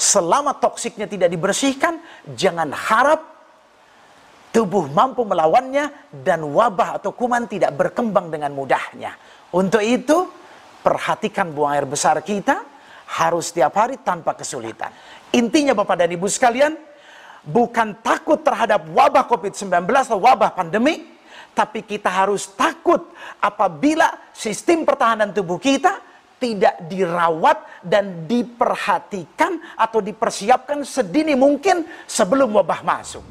Selama toksiknya tidak dibersihkan, jangan harap tubuh mampu melawannya dan wabah atau kuman tidak berkembang dengan mudahnya. Untuk itu, perhatikan buang air besar kita harus setiap hari tanpa kesulitan. Intinya Bapak dan Ibu sekalian, bukan takut terhadap wabah COVID-19 atau wabah pandemi, tapi kita harus takut apabila sistem pertahanan tubuh kita tidak dirawat dan diperhatikan atau dipersiapkan sedini mungkin sebelum wabah masuk.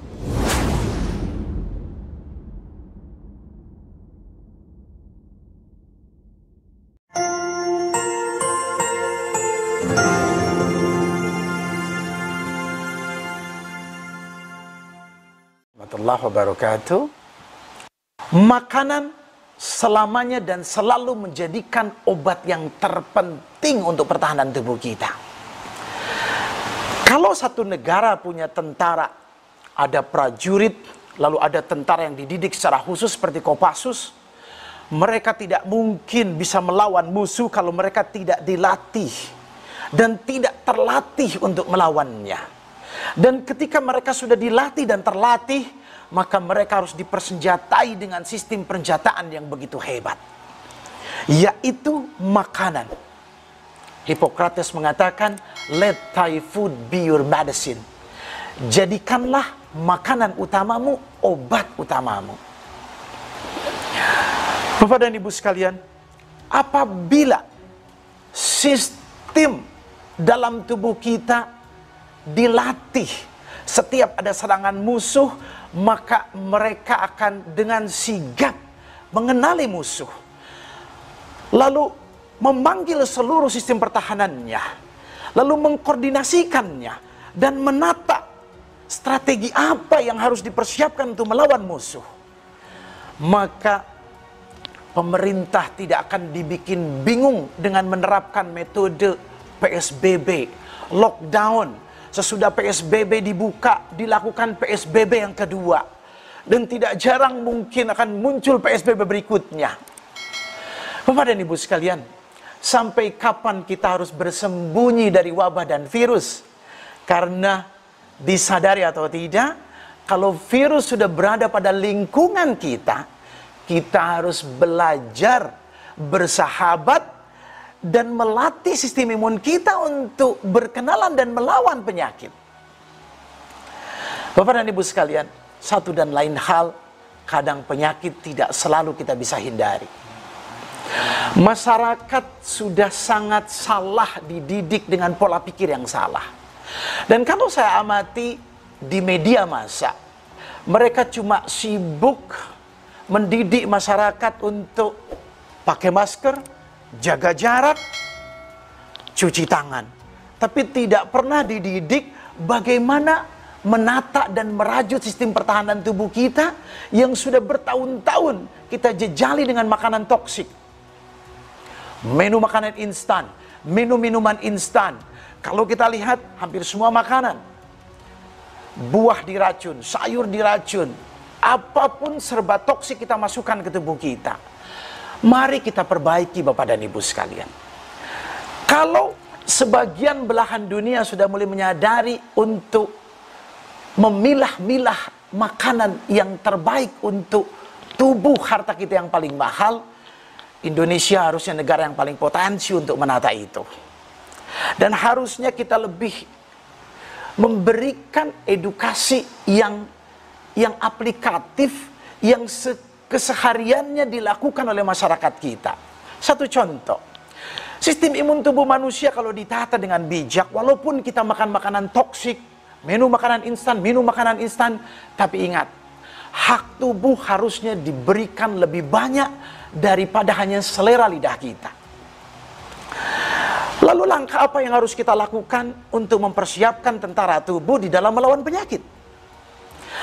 Warahmatullahi wabarakatuh. Makanan selamanya dan selalu menjadikan obat yang terpenting untuk pertahanan tubuh kita. Kalau satu negara punya tentara, ada prajurit, lalu ada tentara yang dididik secara khusus seperti Kopassus, mereka tidak mungkin bisa melawan musuh kalau mereka tidak dilatih dan tidak terlatih untuk melawannya. Dan ketika mereka sudah dilatih dan terlatih, maka mereka harus dipersenjatai dengan sistem persenjataan yang begitu hebat, yaitu makanan. Hippocrates mengatakan, let thy food be your medicine. Jadikanlah makanan utamamu obat utamamu. Bapak dan Ibu sekalian, apabila sistem dalam tubuh kita dilatih, setiap ada serangan musuh, maka mereka akan dengan sigap mengenali musuh, lalu memanggil seluruh sistem pertahanannya, lalu mengkoordinasikannya dan menata strategi apa yang harus dipersiapkan untuk melawan musuh. Maka pemerintah tidak akan dibikin bingung dengan menerapkan metode PSBB, lockdown. Sesudah PSBB dibuka, dilakukan PSBB yang kedua. Dan tidak jarang mungkin akan muncul PSBB berikutnya. Bapak dan Ibu sekalian, sampai kapan kita harus bersembunyi dari wabah dan virus? Karena disadari atau tidak, kalau virus sudah berada pada lingkungan kita, kita harus belajar bersahabat dan melatih sistem imun kita untuk berkenalan dan melawan penyakit. Bapak dan Ibu sekalian, satu dan lain hal, kadang penyakit tidak selalu kita bisa hindari. Masyarakat sudah sangat salah dididik dengan pola pikir yang salah. Dan kalau saya amati di media massa, mereka cuma sibuk mendidik masyarakat untuk pakai masker, jaga jarak, cuci tangan. Tapi tidak pernah dididik bagaimana menata dan merajut sistem pertahanan tubuh kita yang sudah bertahun-tahun kita jejali dengan makanan toksik. Menu makanan instan, menu minuman instan. Kalau kita lihat hampir semua makanan, buah diracun, sayur diracun, apapun serba toksik kita masukkan ke tubuh kita. Mari kita perbaiki Bapak dan Ibu sekalian. Kalau sebagian belahan dunia sudah mulai menyadari untuk memilah-milah makanan yang terbaik untuk tubuh harta kita yang paling mahal, Indonesia harusnya negara yang paling potensi untuk menata itu. Dan harusnya kita lebih memberikan edukasi yang aplikatif, yang kesehariannya dilakukan oleh masyarakat kita. Satu contoh, sistem imun tubuh manusia kalau ditata dengan bijak, walaupun kita makan makanan toksik, minum makanan instan, tapi ingat, hak tubuh harusnya diberikan lebih banyak daripada hanya selera lidah kita. Lalu langkah apa yang harus kita lakukan untuk mempersiapkan tentara tubuh di dalam melawan penyakit?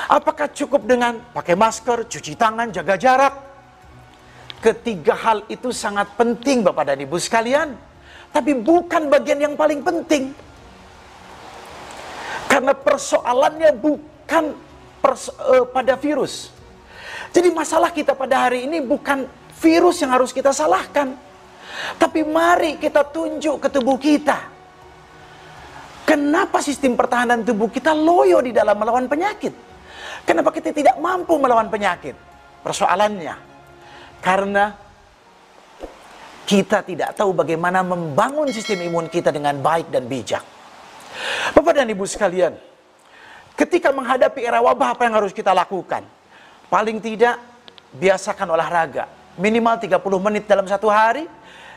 Apakah cukup dengan pakai masker, cuci tangan, jaga jarak? Ketiga hal itu sangat penting Bapak dan Ibu sekalian. Tapi bukan bagian yang paling penting. Karena persoalannya bukan pada virus. Jadi masalah kita pada hari ini bukan virus yang harus kita salahkan. Tapi mari kita tunjuk ke tubuh kita. Kenapa sistem pertahanan tubuh kita loyo di dalam melawan penyakit? Kenapa kita tidak mampu melawan penyakit? Persoalannya, karena kita tidak tahu bagaimana membangun sistem imun kita dengan baik dan bijak. Bapak dan Ibu sekalian, ketika menghadapi era wabah, apa yang harus kita lakukan? Paling tidak, biasakan olahraga. Minimal 30 menit dalam satu hari,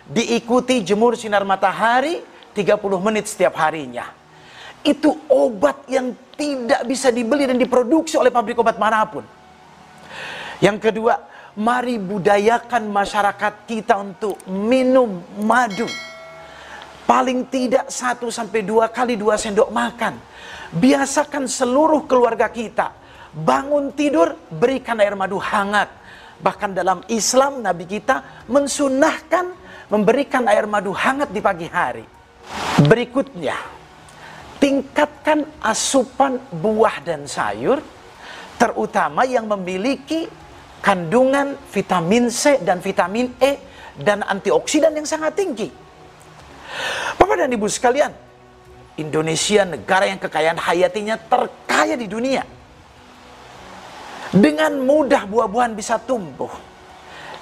diikuti jemur sinar matahari 30 menit setiap harinya. Itu obat yang tidak bisa dibeli dan diproduksi oleh pabrik obat manapun. Yang kedua, mari budayakan masyarakat kita untuk minum madu. Paling tidak 1-2 kali 2 sendok makan. Biasakan seluruh keluarga kita. Bangun tidur, berikan air madu hangat. Bahkan dalam Islam, Nabi kita mensunahkan memberikan air madu hangat di pagi hari. Berikutnya, tingkatkan asupan buah dan sayur, terutama yang memiliki kandungan vitamin C dan vitamin E dan antioksidan yang sangat tinggi. Bapak dan Ibu sekalian, Indonesia negara yang kekayaan hayatinya terkaya di dunia. Dengan mudah buah-buahan bisa tumbuh.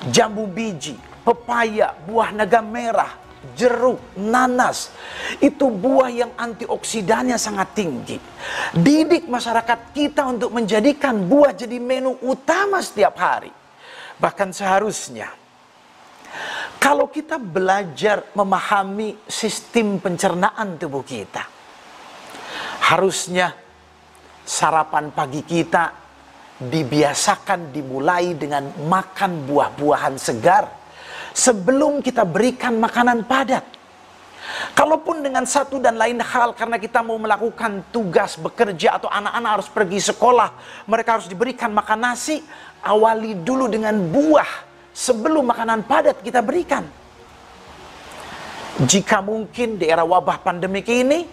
Jambu biji, pepaya, buah naga merah, jeruk, nanas, itu buah yang antioksidannya sangat tinggi. Didik masyarakat kita untuk menjadikan buah jadi menu utama setiap hari. Bahkan seharusnya, kalau kita belajar memahami sistem pencernaan tubuh kita, harusnya sarapan pagi kita dibiasakan dimulai dengan makan buah-buahan segar sebelum kita berikan makanan padat. Kalaupun dengan satu dan lain hal, karena kita mau melakukan tugas bekerja atau anak-anak harus pergi sekolah, mereka harus diberikan makan nasi, awali dulu dengan buah sebelum makanan padat kita berikan. Jika mungkin di era wabah pandemik ini,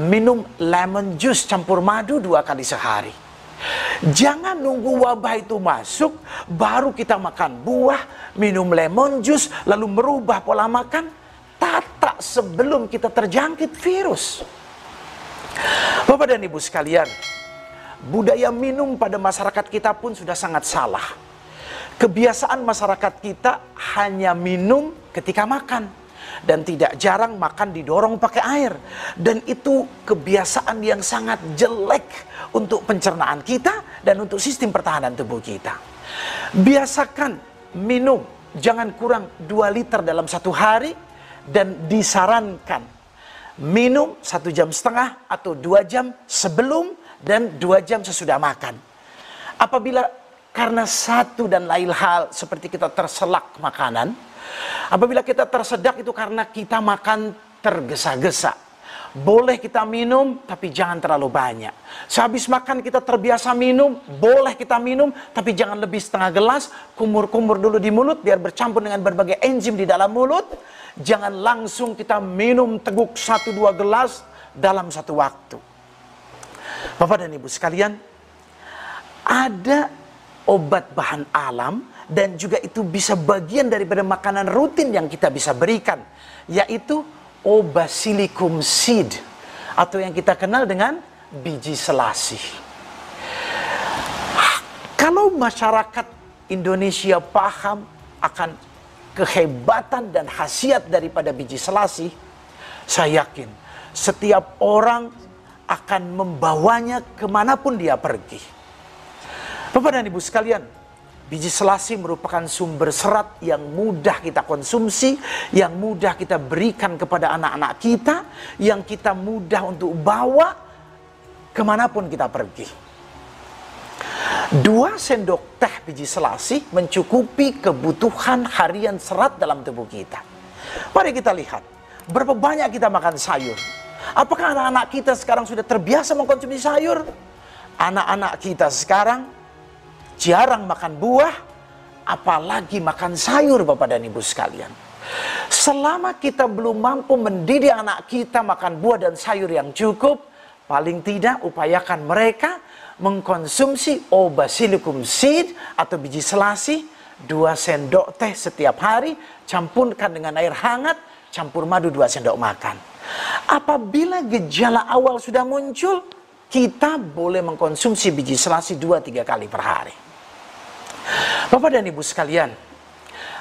minum lemon juice campur madu 2 kali sehari. Jangan nunggu wabah itu masuk baru kita makan buah, minum lemon juice, lalu merubah pola makan. Tata sebelum kita terjangkit virus. Bapak dan Ibu sekalian, budaya minum pada masyarakat kita pun sudah sangat salah. Kebiasaan masyarakat kita hanya minum ketika makan, dan tidak jarang makan didorong pakai air. Dan itu kebiasaan yang sangat jelek untuk pencernaan kita dan untuk sistem pertahanan tubuh kita. Biasakan minum jangan kurang 2 liter dalam satu hari, dan disarankan minum 1,5 jam atau 2 jam sebelum dan 2 jam sesudah makan. Apabila karena satu dan lain hal seperti kita terselak makanan, apabila kita tersedak itu karena kita makan tergesa-gesa, boleh kita minum tapi jangan terlalu banyak. Sehabis makan kita terbiasa minum, boleh kita minum tapi jangan lebih setengah gelas. Kumur-kumur dulu di mulut biar bercampur dengan berbagai enzim di dalam mulut. Jangan langsung kita minum teguk 1-2 gelas dalam satu waktu. Bapak dan Ibu sekalian, ada obat bahan alam dan juga itu bisa bagian daripada makanan rutin yang kita bisa berikan, yaitu Obasilicum seed atau yang kita kenal dengan biji selasih. Kalau masyarakat Indonesia paham akan kehebatan dan khasiat daripada biji selasih, saya yakin setiap orang akan membawanya kemanapun dia pergi. Bapak dan Ibu sekalian, biji selasih merupakan sumber serat yang mudah kita konsumsi, yang mudah kita berikan kepada anak-anak kita, yang kita mudah untuk bawa kemanapun kita pergi. 2 sendok teh biji selasih mencukupi kebutuhan harian serat dalam tubuh kita. Mari kita lihat, berapa banyak kita makan sayur. Apakah anak-anak kita sekarang sudah terbiasa mengkonsumsi sayur? Anak-anak kita sekarang jarang makan buah, apalagi makan sayur, Bapak dan Ibu sekalian. Selama kita belum mampu mendidik anak kita makan buah dan sayur yang cukup, paling tidak upayakan mereka mengkonsumsi Obasilicum seed atau biji selasih 2 sendok teh setiap hari, campurkan dengan air hangat, campur madu 2 sendok makan. Apabila gejala awal sudah muncul, kita boleh mengkonsumsi biji selasi 2-3 kali per hari. Bapak dan Ibu sekalian,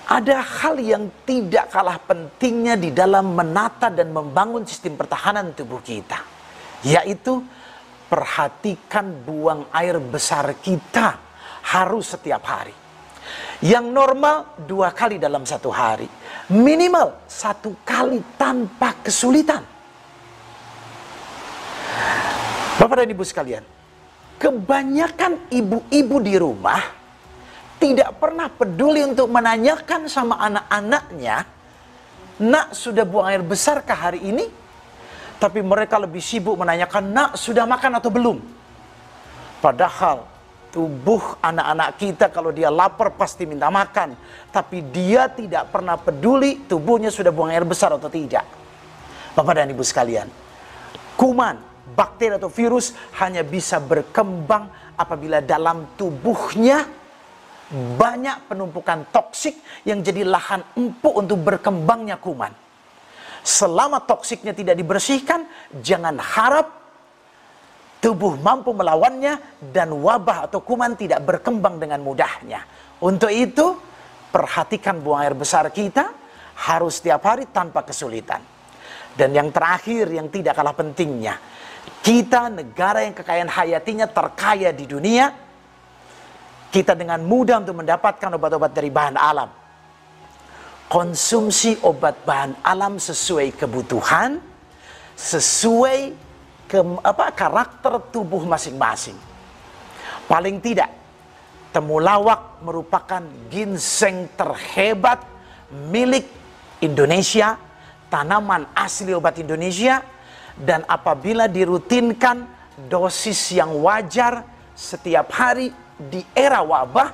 ada hal yang tidak kalah pentingnya di dalam menata dan membangun sistem pertahanan tubuh kita, yaitu perhatikan buang air besar kita harus setiap hari. Yang normal 2 kali dalam 1 hari, minimal 1 kali tanpa kesulitan. Bapak dan Ibu sekalian, kebanyakan ibu-ibu di rumah tidak pernah peduli untuk menanyakan sama anak-anaknya, "Nak, sudah buang air besarkah hari ini?" Tapi mereka lebih sibuk menanyakan, "Nak, sudah makan atau belum?" Padahal tubuh anak-anak kita kalau dia lapar pasti minta makan, tapi dia tidak pernah peduli tubuhnya sudah buang air besar atau tidak. Bapak dan Ibu sekalian, kuman, bakteri atau virus hanya bisa berkembang apabila dalam tubuhnya banyak penumpukan toksik yang jadi lahan empuk untuk berkembangnya kuman. Selama toksiknya tidak dibersihkan, jangan harap tubuh mampu melawannya dan wabah atau kuman tidak berkembang dengan mudahnya. Untuk itu, perhatikan buang air besar kita harus setiap hari tanpa kesulitan. Dan yang terakhir yang tidak kalah pentingnya, kita negara yang kekayaan hayatinya terkaya di dunia, kita dengan mudah untuk mendapatkan obat-obat dari bahan alam. Konsumsi obat bahan alam sesuai kebutuhan, sesuai karakter tubuh masing-masing. Paling tidak, temulawak merupakan ginseng terhebat milik Indonesia, tanaman asli obat Indonesia, dan apabila dirutinkan dosis yang wajar setiap hari di era wabah,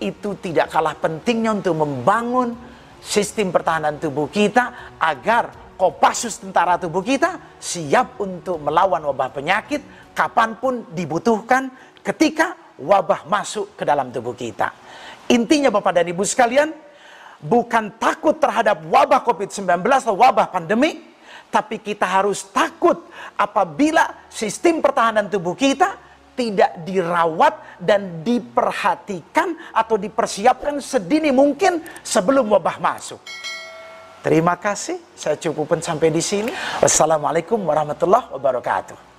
itu tidak kalah pentingnya untuk membangun sistem pertahanan tubuh kita agar Kopassus tentara tubuh kita siap untuk melawan wabah penyakit kapanpun dibutuhkan ketika wabah masuk ke dalam tubuh kita. Intinya Bapak dan Ibu sekalian, bukan takut terhadap wabah COVID-19 atau wabah pandemi, tapi kita harus takut apabila sistem pertahanan tubuh kita tidak dirawat dan diperhatikan atau dipersiapkan sedini mungkin sebelum wabah masuk. Terima kasih, saya cukupkan sampai di sini. Wassalamualaikum warahmatullahi wabarakatuh.